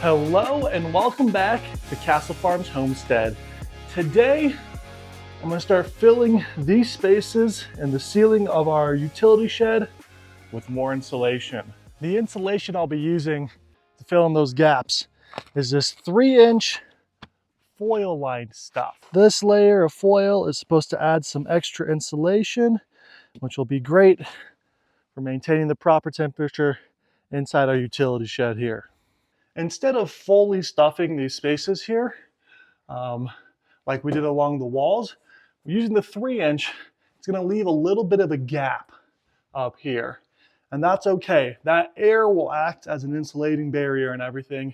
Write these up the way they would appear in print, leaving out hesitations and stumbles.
Hello and welcome back to Castle Farms Homestead. Today, I'm going to start filling these spaces in the ceiling of our utility shed with more insulation. The insulation I'll be using to fill in those gaps is this 3-inch foil lined stuff. This layer of foil is supposed to add some extra insulation, which will be great for maintaining the proper temperature inside our utility shed here. Instead of fully stuffing these spaces here, like we did along the walls, we're using the 3-inch. It's going to leave a little bit of a gap up here. And that's okay. That air will act as an insulating barrier and everything,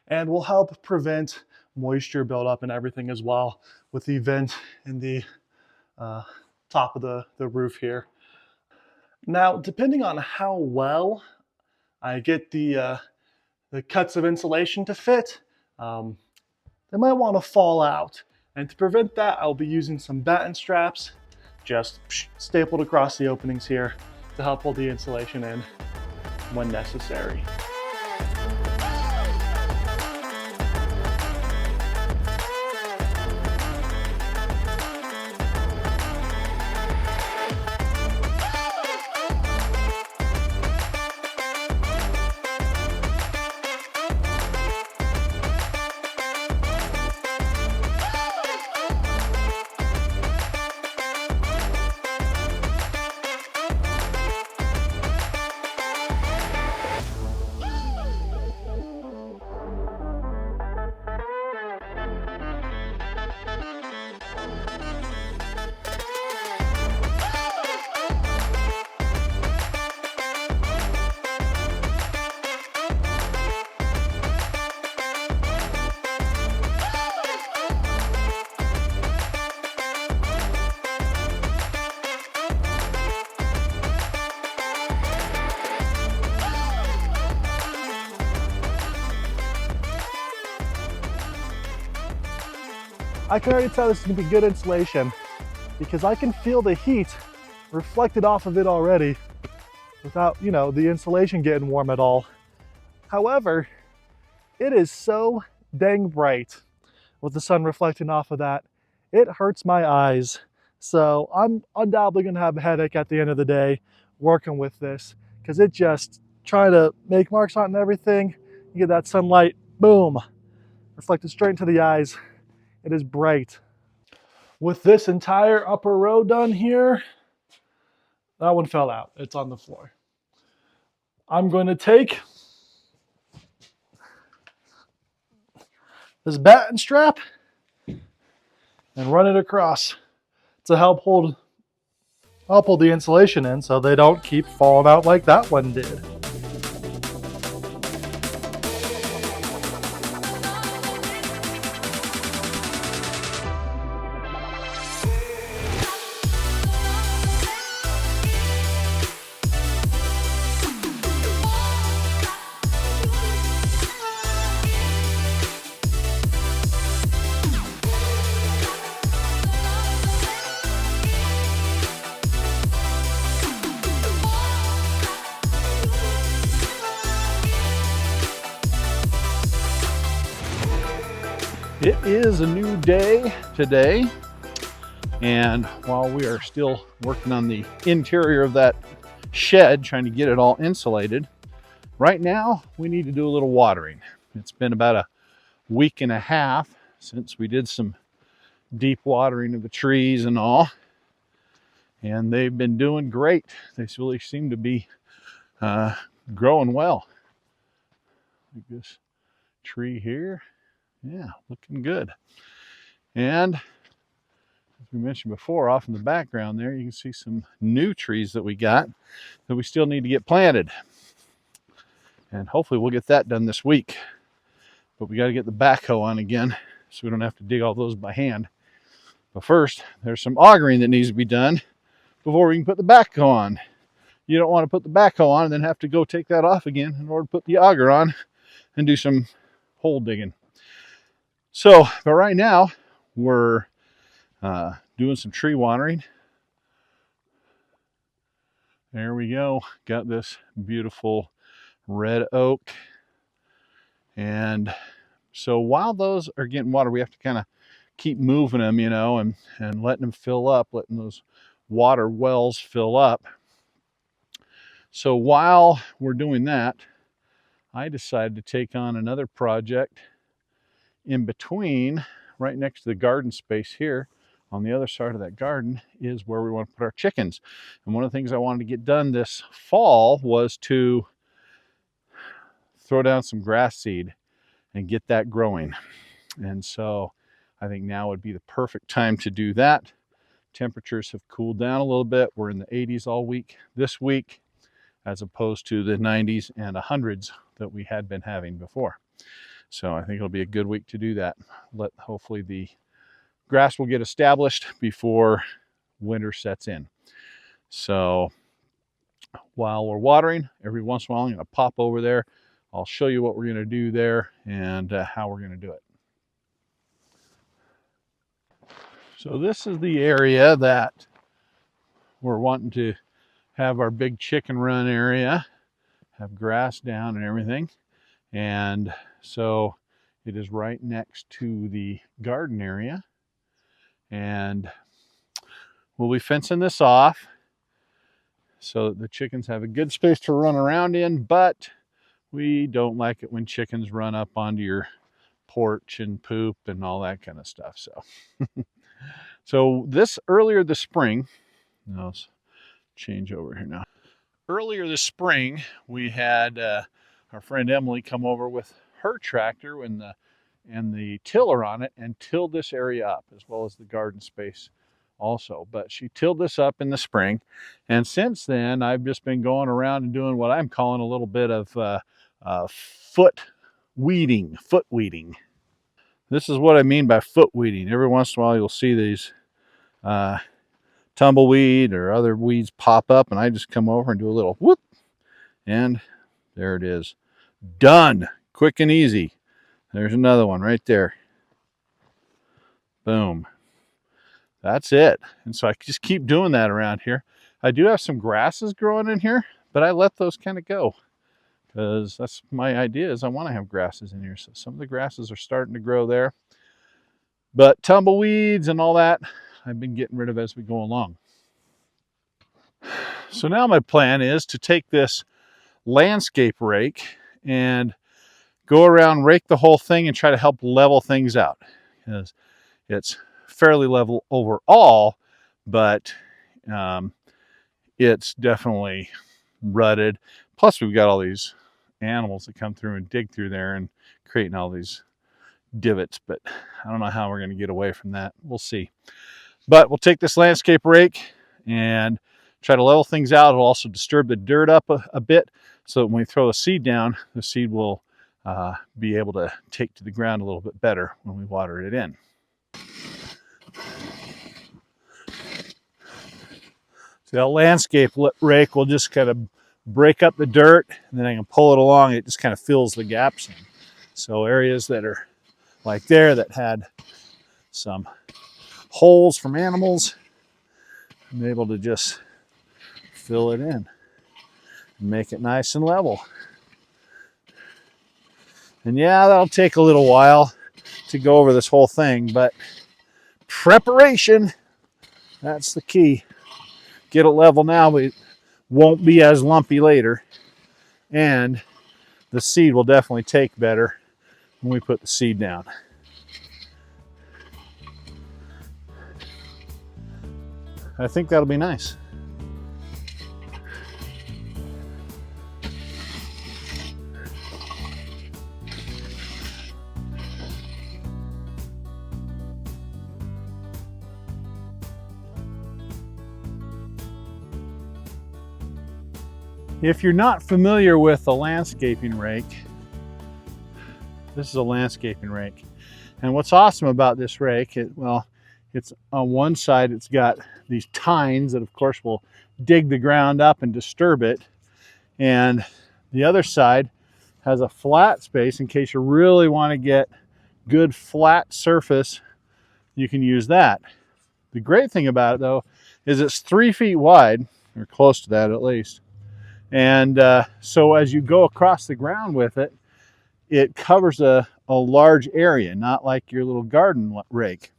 and will help prevent moisture buildup and everything as well with the vent in the top of the roof here. Now, depending on how well I get the cuts of insulation to fit, they might want to fall out. And to prevent that, I'll be using some batten straps just stapled across the openings here to help hold the insulation in when necessary. I can already tell this is gonna be good insulation because I can feel the heat reflected off of it already without, the insulation getting warm at all. However, it is so dang bright with the sun reflecting off of that. It hurts my eyes. So I'm undoubtedly gonna have a headache at the end of the day working with this because it just trying to make marks on it and everything. You get that sunlight, boom, reflected straight into the eyes. It is bright. With this entire upper row done here, that one fell out. It's on the floor. I'm going to take this batten strap and run it across to help hold the insulation in so they don't keep falling out like that one did. It is a new day today, and while we are still working on the interior of that shed, trying to get it all insulated, right now we need to do a little watering. It's been about a week and a half since we did some deep watering of the trees and all, and they've been doing great. They really seem to be growing well. Like this tree here. Yeah, looking good. And as we mentioned before, off in the background there, you can see some new trees that we got that we still need to get planted. And hopefully we'll get that done this week. But we got to get the backhoe on again so we don't have to dig all those by hand. But first, there's some augering that needs to be done before we can put the backhoe on. You don't want to put the backhoe on and then have to go take that off again in order to put the auger on and do some hole digging. So, but right now, we're doing some tree watering. There we go. Got this beautiful red oak. And so while those are getting water, we have to kind of keep moving them, you know, and letting them fill up, letting those water wells fill up. So while we're doing that, I decided to take on another project in between, right next to the garden space here. On the other side of that garden is where we want to put our chickens. And one of the things I wanted to get done this fall was to throw down some grass seed and get that growing. And so I think now would be the perfect time to do that. Temperatures have cooled down a little bit. We're in the 80s all week this week, as opposed to the 90s and 100s that we had been having before. So I think it'll be a good week to do that. Hopefully the grass will get established before winter sets in. So while we're watering, every once in a while I'm going to pop over there. I'll show you what we're going to do there and how we're going to do it. So this is the area that we're wanting to have our big chicken run area, have grass down and everything. And so it is right next to the garden area. And we'll be fencing this off so that the chickens have a good space to run around in, but we don't like it when chickens run up onto your porch and poop and all that kind of stuff. So this earlier this spring, let's change over here now. Earlier this spring, we had our friend Emily come over with her tractor and the tiller on it and tilled this area up, as well as the garden space also. But she tilled this up in the spring, and since then I've just been going around and doing what I'm calling a little bit of foot weeding. This is what I mean by foot weeding. Every once in a while you'll see these tumbleweed or other weeds pop up, and I just come over and do a little whoop, and there it is. Done. Quick and easy. There's another one right there. Boom. That's it. And so I just keep doing that around here. I do have some grasses growing in here, but I let those kind of go because that's my idea, is I want to have grasses in here. So some of the grasses are starting to grow there. But tumbleweeds and all that, I've been getting rid of as we go along. So now my plan is to take this landscape rake and go around, rake the whole thing, and try to help level things out. Because it's fairly level overall, but it's definitely rutted. Plus we've got all these animals that come through and dig through there and creating all these divots, but I don't know how we're going to get away from that. We'll see. But we'll take this landscape rake and try to level things out. It'll also disturb the dirt up a bit, so that when we throw a seed down, the seed will be able to take to the ground a little bit better when we water it in. So that landscape rake will just kind of break up the dirt, and then I can pull it along. It just kind of fills the gaps in. So areas that are like there that had some holes from animals, I'm able to just fill it in and make it nice and level. And yeah, that'll take a little while to go over this whole thing, but preparation, that's the key. Get it level now, but it won't be as lumpy later. And the seed will definitely take better when we put the seed down. I think that'll be nice. If you're not familiar with a landscaping rake, this is a landscaping rake. And what's awesome about this rake, it's on one side, it's got these tines that of course will dig the ground up and disturb it. And the other side has a flat space in case you really want to get good flat surface, you can use that. The great thing about it though, is it's 3 feet wide, or close to that at least. And so as you go across the ground with it, it covers a large area, not like your little garden rake.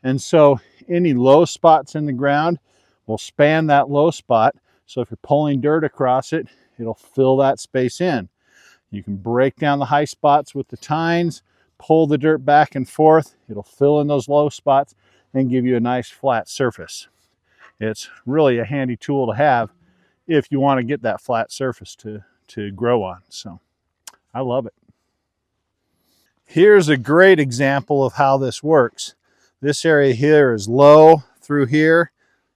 And so any low spots in the ground will span that low spot. So if you're pulling dirt across it, it'll fill that space in. You can break down the high spots with the tines, pull the dirt back and forth. It'll fill in those low spots and give you a nice flat surface. It's really a handy tool to have if you want to get that flat surface to grow on. So I love it. Here's a great example of how this works. This area here is low through here,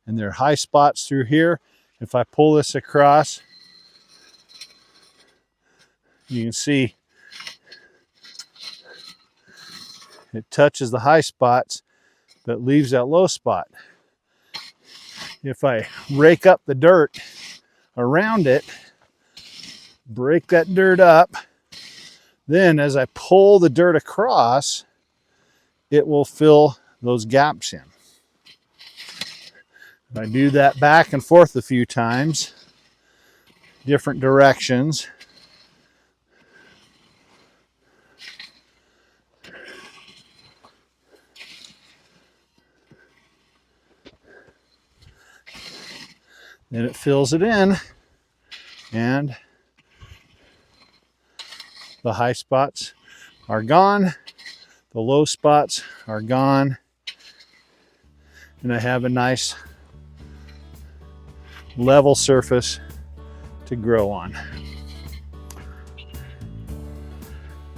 and there are high spots through here. If I pull this across, you can see it touches the high spots, but leaves that low spot. If I rake up the dirt around it, break that dirt up, then as I pull the dirt across, it will fill those gaps in. If I do that back and forth a few times, different directions, then it fills it in, and the high spots are gone, the low spots are gone, and I have a nice level surface to grow on.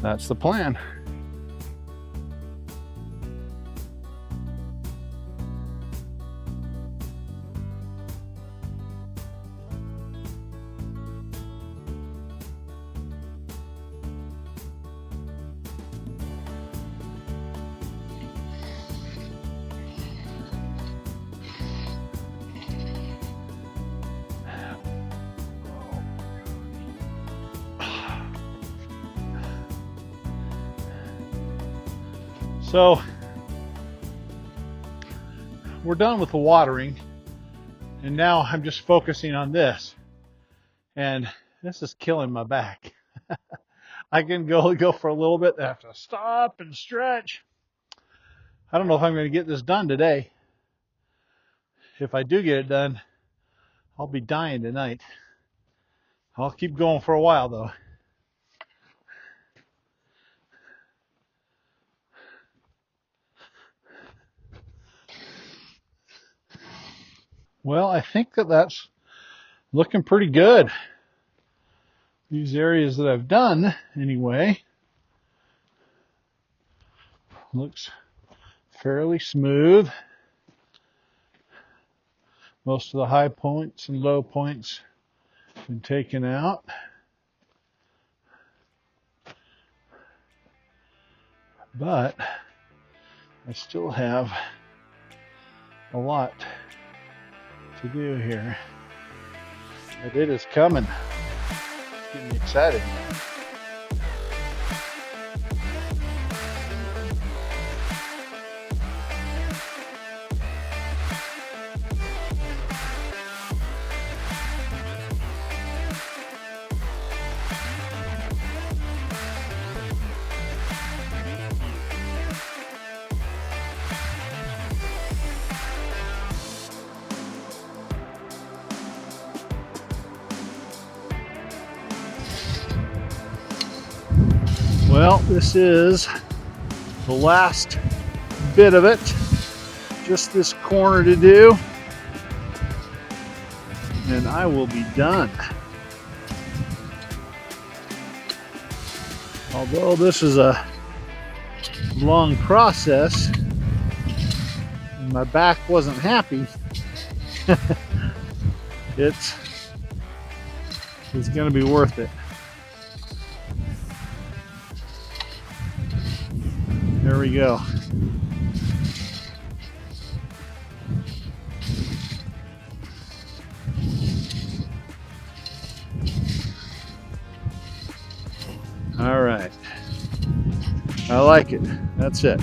That's the plan. So we're done with the watering, and now I'm just focusing on this, and this is killing my back. I can go for a little bit, I have to stop and stretch. I don't know if I'm going to get this done today. If I do get it done, I'll be dying tonight. I'll keep going for a while though. Well, I think that's looking pretty good. These areas that I've done, anyway, looks fairly smooth. Most of the high points and low points have been taken out. But I still have a lot to do here. But it is coming. It's getting me excited. Well, this is the last bit of it. Just this corner to do, and I will be done. Although this is a long process, and my back wasn't happy, it's going to be worth it. There we go. All right. I like it. That's it.